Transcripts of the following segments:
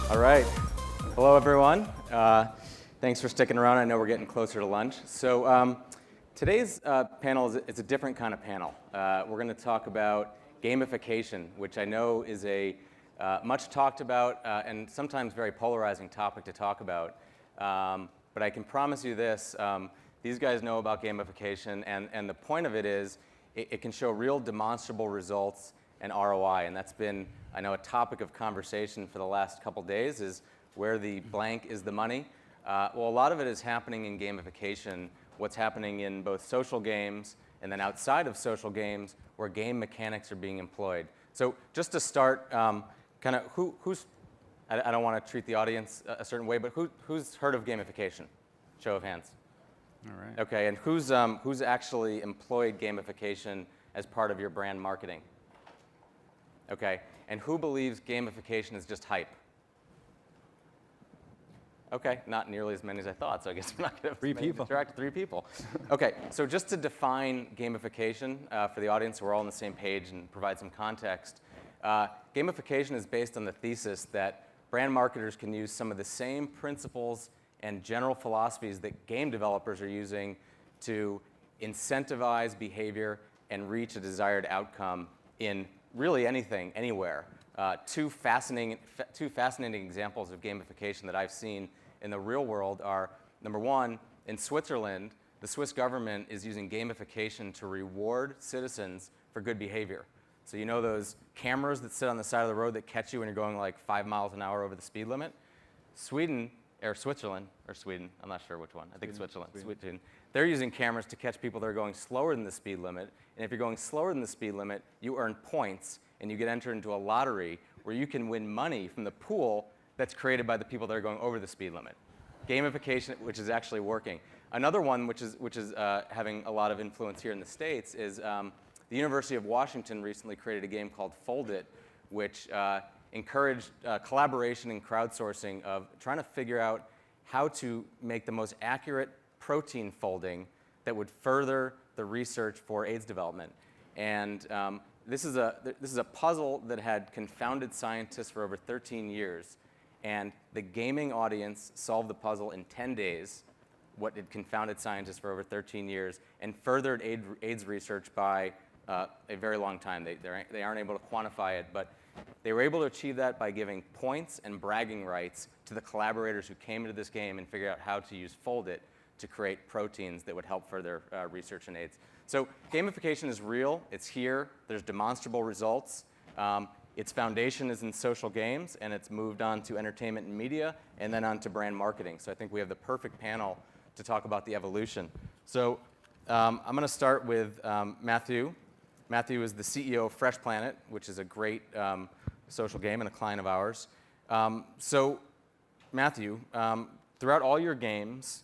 All right. Hello, everyone. Thanks for sticking around. I know we're getting closer to lunch. So today's panel is a different kind of panel. We're going to talk about gamification, which I know is a much talked about and sometimes very polarizing topic to talk about. But I can promise you this. These guys know about gamification, and the point of it is it can show real demonstrable results and ROI, and that's been, I know, a topic of conversation for the last couple days is where the blank is the money. Well, a lot of it is happening in gamification, what's happening in both social games and then outside of social games where game mechanics are being employed. So just to start, kind of who's, I don't want to treat the audience a certain way, but who's heard of gamification? Show of hands. All right. Okay, and who's actually employed gamification as part of your brand marketing? Okay, and who believes gamification is just hype? Okay, not nearly as many as I thought, so I guess we're not going to Three people. interact. 3 people. Okay, so just to define gamification for the audience, so we're all on the same page and provide some context. Gamification is based on the thesis that brand marketers can use some of the same principles and general philosophies that game developers are using to incentivize behavior and reach a desired outcome in really anything, anywhere. Two fascinating examples of gamification that I've seen in the real world are, number one, in Switzerland, the Swiss government is using gamification to reward citizens for good behavior. So you know those cameras that sit on the side of the road that catch you when you're going like 5 miles an hour over the speed limit? Switzerland, I'm not sure which one. I think it's Switzerland. They're using cameras to catch people that are going slower than the speed limit. And if you're going slower than the speed limit, you earn points and you get entered into a lottery where you can win money from the pool that's created by the people that are going over the speed limit. Gamification, which is actually working. Another one, which is having a lot of influence here in the States, is the University of Washington recently created a game called Fold It, which encouraged collaboration and crowdsourcing of trying to figure out how to make the most accurate protein folding that would further the research for AIDS development. And this is a puzzle that had confounded scientists for over 13 years. And the gaming audience solved the puzzle in 10 days, what had confounded scientists for over 13 years, and furthered AIDS research by a very long time. They aren't able to quantify it, but they were able to achieve that by giving points and bragging rights to the collaborators who came into this game and figured out how to use Fold It to create proteins that would help further research in AIDS. So gamification is real. It's here. There's demonstrable results. Its foundation is in social games, and it's moved on to entertainment and media, and then on to brand marketing. So I think we have the perfect panel to talk about the evolution. So I'm going to start with Matthew. Matthew is the CEO of Fresh Planet, which is a great social game and a client of ours. So Matthew, throughout all your games,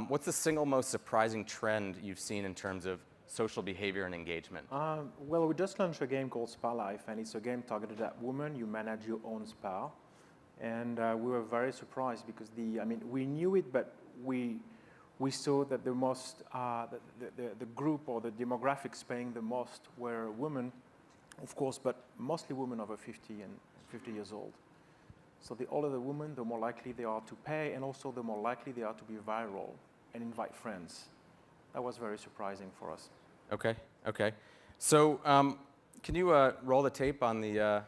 what's the single most surprising trend you've seen in terms of social behavior and engagement? Well, we just launched a game called Spa Life, and it's a game targeted at women. You manage your own spa. And we were very surprised because we knew it, but we saw that the group or the demographics paying the most were women, of course, but mostly women over 50 and 50 years old. So the older the women, the more likely they are to pay, and also the more likely they are to be viral and invite friends. That was very surprising for us. Okay. So can you roll the tape on the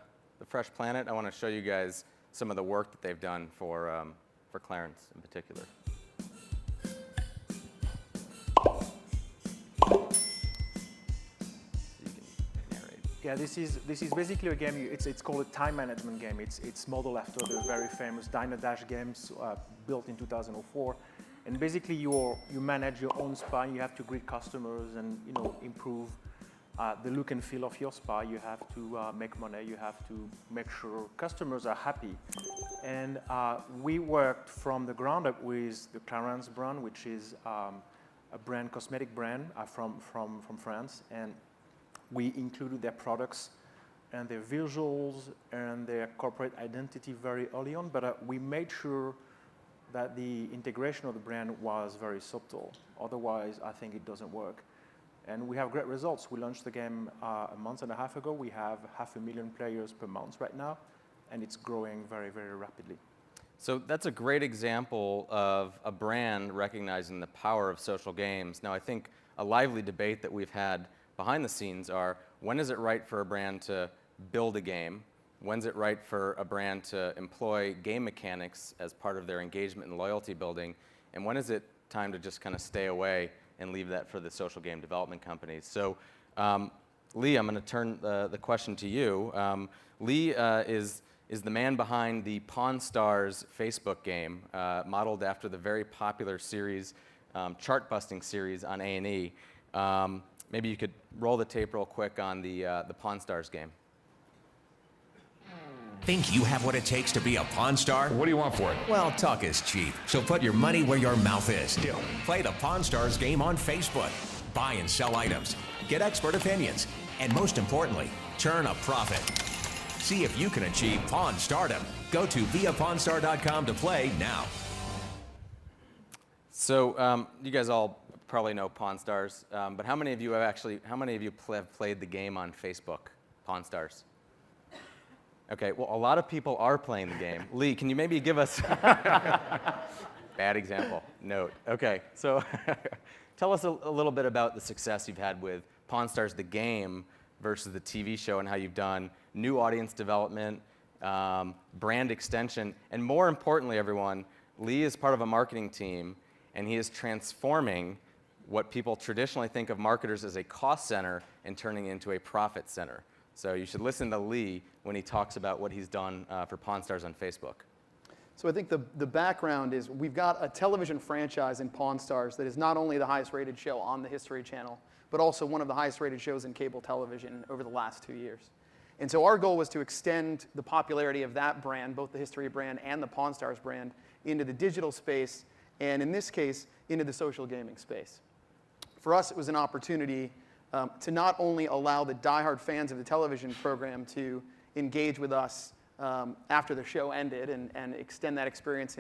Fresh Planet? I want to show you guys some of the work that they've done for Clarence in particular. Yeah, this is basically a game. It's called a time management game. It's modeled after the very famous Diner Dash games built in 2004. And basically, you manage your own spa. You have to greet customers and improve the look and feel of your spa. You have to make money. You have to make sure customers are happy. And we worked from the ground up with the Clarins brand, which is a brand, cosmetic brand from France. And we included their products and their visuals and their corporate identity very early on. But we made sure that the integration of the brand was very subtle. Otherwise, I think it doesn't work. And we have great results. We launched the game a month and a half ago. We have 500,000 players per month right now. and it's growing very, very rapidly. So that's a great example of a brand recognizing the power of social games. Now, I think a lively debate that we've had behind the scenes are, when is it right for a brand to build a game? When's it right for a brand to employ game mechanics as part of their engagement and loyalty building? And when is it time to just kind of stay away and leave that for the social game development companies? So, Lee, I'm going to turn the question to you. Lee is the man behind the Pawn Stars Facebook game, modeled after the very popular series, chart-busting series on A&E. Maybe you could roll the tape real quick on the Pawn Stars game. Think you have what it takes to be a Pawn Star? What do you want for it? Well, talk is cheap, so put your money where your mouth is. Deal. Play the Pawn Stars game on Facebook. Buy and sell items. Get expert opinions. And most importantly, turn a profit. See if you can achieve Pawn Stardom. Go to viapawnstar.com to play now. So you guys all probably know Pawn Stars, but how many of you have played the game on Facebook, Pawn Stars? Okay, well, a lot of people are playing the game. Lee, can you maybe give us bad example, note. Okay, so tell us a little bit about the success you've had with Pawn Stars, the game, versus the TV show, and how you've done new audience development, brand extension, and more importantly, everyone, Lee is part of a marketing team, and he is transforming what people traditionally think of marketers as a cost center and turning into a profit center. So you should listen to Lee when he talks about what he's done for Pawn Stars on Facebook. So I think the background is we've got a television franchise in Pawn Stars that is not only the highest rated show on the History Channel, but also one of the highest rated shows in cable television over the last 2 years. And so our goal was to extend the popularity of that brand, both the History brand and the Pawn Stars brand, into the digital space, and in this case, into the social gaming space. For us, it was an opportunity to not only allow the diehard fans of the television program to engage with us after the show ended and extend that experience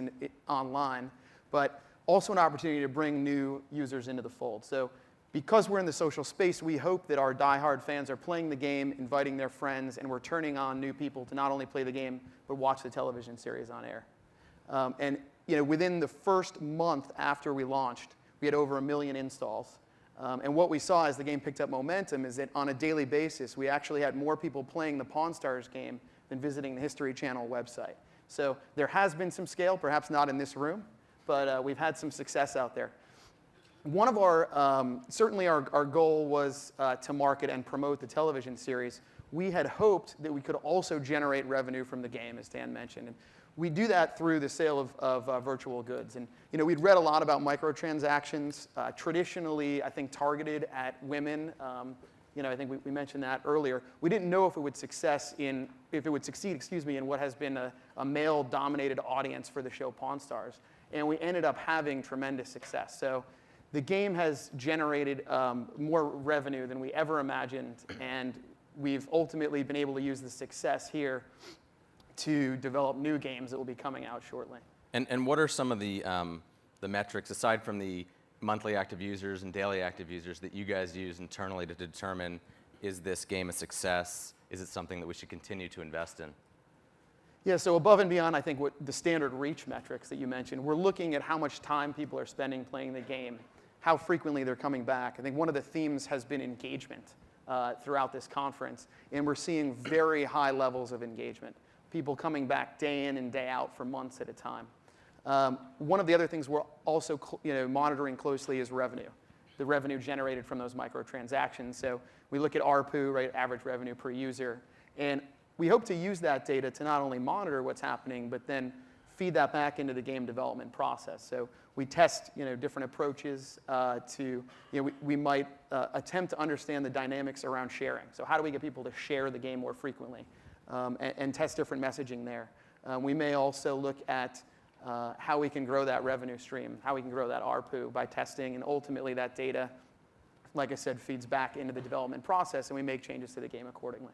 online, but also an opportunity to bring new users into the fold. So because we're in the social space, we hope that our diehard fans are playing the game, inviting their friends, and we're turning on new people to not only play the game, but watch the television series on air. And within the first month after we launched, we had over 1 million installs. And what we saw as the game picked up momentum is that on a daily basis, we actually had more people playing the Pawn Stars game than visiting the History Channel website. So there has been some scale, perhaps not in this room, but we've had some success out there. One of our, certainly our goal was to market and promote the television series. We had hoped that we could also generate revenue from the game, as Dan mentioned. And we do that through the sale of virtual goods. And we'd read a lot about microtransactions, traditionally, I think, targeted at women. I think we mentioned that earlier. We didn't know if it would succeed, in what has been a male-dominated audience for the show Pawn Stars. And we ended up having tremendous success. So the game has generated more revenue than we ever imagined, and we've ultimately been able to use the success here to develop new games that will be coming out shortly. And what are some of the metrics, aside from the monthly active users and daily active users, that you guys use internally to determine, is this game a success? Is it something that we should continue to invest in? Yeah, so above and beyond, I think, what the standard reach metrics that you mentioned, we're looking at how much time people are spending playing the game, how frequently they're coming back. I think one of the themes has been engagement throughout this conference, and we're seeing very high levels of engagement. People coming back day in and day out for months at a time. One of the other things we're also monitoring closely is revenue, the revenue generated from those microtransactions. So we look at ARPU, right, average revenue per user, and we hope to use that data to not only monitor what's happening, but then feed that back into the game development process. So we test different approaches we might attempt to understand the dynamics around sharing. So how do we get people to share the game more frequently? And test different messaging there. We may also look at how we can grow that revenue stream, how we can grow that ARPU by testing, and ultimately that data, like I said, feeds back into the development process, and we make changes to the game accordingly.